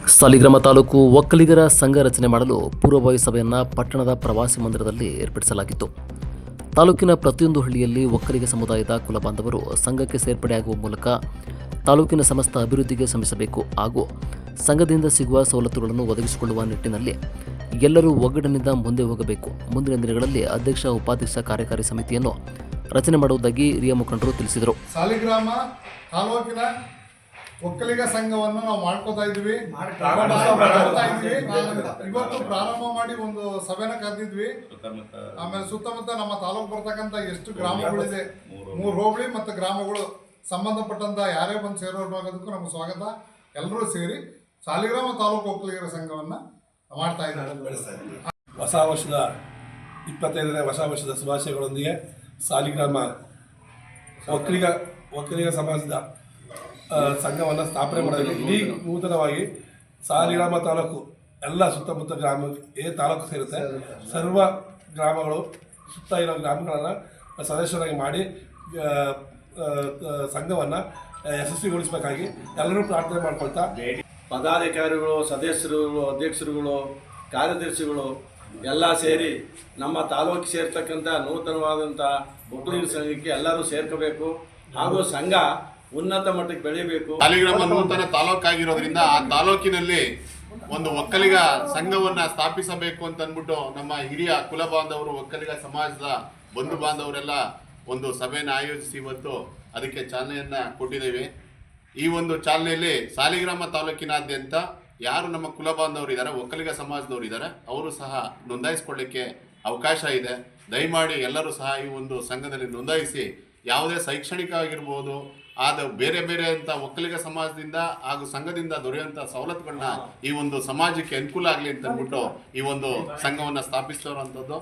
ಸಾಲಿಗ್ರಾಮ ತಾಲೂಕು ಒಕ್ಕಲಿಗರ ಸಂಘ ರಚನೆ ಮಾಡಲು ಪೂರ್ವಭಾವಿ ಸಭೆಯನ್ನು ಪಟ್ಟಣದ ಪ್ರವಾಸಿ ಮಂದಿರದಲ್ಲಿ ಏರ್ಪಡಿಸಲಾಗಿತ್ತು. ತಾಲೂಕಿನ ಪ್ರತಿಯೊಂದು ಹಳ್ಳಿಯಲ್ಲಿ ಒಕ್ಕಲಿಗ ಸಮುದಾಯದ ಕುಲಬಾಂಧವರು ಸಂಘಕ್ಕೆ ಸೇರ್ಪಡೆಯಾಗುವ ಮೂಲಕ ತಾಲೂಕಿನ ಸಮಸ್ತ ಅಭಿವೃದ್ಧಿಗೆ ಶ್ರಮಿಸಬೇಕು ಹಾಗೂ ಸಂಘದಿಂದ ಸಿಗುವ ಸವಲತ್ತುಗಳನ್ನು ಒದಗಿಸಿಕೊಳ್ಳುವ ನಿಟ್ಟಿನಲ್ಲಿ ಎಲ್ಲರೂ ಒಗ್ಗಟ್ಟಿನಿಂದ ಮುಂದೆ ಹೋಗಬೇಕು. ಮುಂದಿನ ದಿನಗಳಲ್ಲಿ ಅಧ್ಯಕ್ಷ ಉಪಾಧ್ಯಕ್ಷ ಕಾರ್ಯಕಾರಿ ಸಮಿತಿಯನ್ನು ರಚನೆ ಮಾಡುವುದಾಗಿ ಹಿರಿಯ ಮುಖಂಡರು ತಿಳಿಸಿದರು. ಸಾಲಿಗ್ರಾಮ ತಾಲೂಕಿನ ಒಕ್ಕಲಿಗ ಸಂಘವನ್ನು ನಾವು ಮಾಡ್ಕೋತಾ ಇದ್ವಿ. ಇವತ್ತು ಪ್ರಾರಂಭ ಮಾಡಿ ಒಂದು ಸಭೆನ ಕರೆದಿದ್ವಿ. ಆಮೇಲೆ ಸುತ್ತಮುತ್ತ ನಮ್ಮ ತಾಲೂಕು ಬರ್ತಕ್ಕಂಥ ಎಷ್ಟು ಗ್ರಾಮಗಳಿದೆ, 3 ಹೋಬಳಿ ಮತ್ತು ಗ್ರಾಮಗಳು ಸಂಬಂಧಪಟ್ಟಂತ ಯಾರೇ ಬಂದು ಸೇರೋದಕ್ಕೂ ನಮ್ಗೆ ಸ್ವಾಗತ. ಎಲ್ಲರೂ ಸೇರಿ ಸಾಲಿಗ್ರಾಮ ತಾಲೂಕು ಒಕ್ಕಲಿಗರ ಸಂಘವನ್ನು ಮಾಡ್ತಾ ಇದ್ದಾರೆ. ಹೊಸ ವರ್ಷದ 25ನೇ ಹೊಸ ವರ್ಷದ ಶುಭಾಶಯಗಳೊಂದಿಗೆ ಸಾಲಿಗ್ರಾಮ ಒಕ್ಕಲಿಗ ಸಮಾಜದ ಸಂಘವನ್ನು ಸ್ಥಾಪನೆ ಮಾಡೋದಕ್ಕೆ ಇಡೀ ನೂತನವಾಗಿ ಸಾಲಿಗ್ರಾಮ ತಾಲೂಕು ಎಲ್ಲ ಸುತ್ತಮುತ್ತ ಗ್ರಾಮ ತಾಲೂಕು ಸೇರುತ್ತೆ, ಸರ್ವ ಗ್ರಾಮಗಳು ಸುತ್ತ ಇರೋ ಗ್ರಾಮಗಳನ್ನು ಸದಸ್ಯರಾಗಿ ಮಾಡಿ ಸಂಘವನ್ನು ಯಶಸ್ವಿಗೊಳಿಸಬೇಕಾಗಿ ಎಲ್ಲರೂ ಪ್ರಾರ್ಥನೆ ಮಾಡ್ಕೊಳ್ತಾ, ಪದಾಧಿಕಾರಿಗಳು, ಸದಸ್ಯರುಗಳು, ಅಧ್ಯಕ್ಷರುಗಳು, ಕಾರ್ಯದರ್ಶಿಗಳು ಎಲ್ಲ ಸೇರಿ ನಮ್ಮ ತಾಲೂಕಿಗೆ ಸೇರ್ತಕ್ಕಂಥ ನೂತನವಾದಂಥ ಒಕ್ಕಲಿಗರ ಸಂಘಕ್ಕೆ ಎಲ್ಲರೂ ಸೇರ್ಕೋಬೇಕು ಹಾಗೂ ಸಂಘ ಉನ್ನತ ಮಟ್ಟಕ್ಕೆ ಬೆಳೆಯಬೇಕು. ಸಾಲಿಗ್ರಾಮ ನೂತನ ತಾಲೂಕಾಗಿರೋದ್ರಿಂದ ಆ ತಾಲೂಕಿನಲ್ಲಿ ಒಂದು ಒಕ್ಕಲಿಗ ಸಂಘವನ್ನ ಸ್ಥಾಪಿಸಬೇಕು ಅಂತ ಅಂದ್ಬಿಟ್ಟು ನಮ್ಮ ಹಿರಿಯ ಕುಲ ಬಾಂಧವರು, ಒಕ್ಕಲಿಗ ಸಮಾಜದ ಬಂಧು ಬಾಂಧವರೆಲ್ಲ ಒಂದು ಸಭೆಯನ್ನು ಆಯೋಜಿಸಿ ಇವತ್ತು ಅದಕ್ಕೆ ಚಾಲನೆಯನ್ನ ಕೊಟ್ಟಿದ್ದೇವೆ. ಈ ಒಂದು ಚಾಲನೆಯಲ್ಲಿ ಸಾಲಿಗ್ರಾಮ ತಾಲೂಕಿನಾದ್ಯಂತ ಯಾರು ನಮ್ಮ ಕುಲ ಬಾಂಧವರು ಇದ್ದಾರೆ, ಒಕ್ಕಲಿಗ ಸಮಾಜದವರು ಇದ್ದಾರೆ, ಅವರು ಸಹ ನೋಂದಾಯಿಸಿಕೊಳ್ಳಿಕ್ಕೆ ಅವಕಾಶ ಇದೆ. ದಯಮಾಡಿ ಎಲ್ಲರೂ ಸಹ ಈ ಒಂದು ಸಂಘದಲ್ಲಿ ನೋಂದಾಯಿಸಿ ಯಾವುದೇ ಶೈಕ್ಷಣಿಕ ಆಗಿರ್ಬೋದು, ಬೇರೆ ಬೇರೆ ಅಂತ ಒಕ್ಕಲಿಗ ಸಮಾಜದಿಂದ ಹಾಗೂ ಸಂಘದಿಂದ ದೊರೆಯುವಂಥ ಸವಲತ್ತುಗಳನ್ನ ಈ ಒಂದು ಸಮಾಜಕ್ಕೆ ಅನುಕೂಲ ಆಗಲಿ ಅಂತ ಅಂದ್ಬಿಟ್ಟು ಈ ಒಂದು ಸಂಘವನ್ನು ಸ್ಥಾಪಿಸಿರುವಂಥದ್ದು.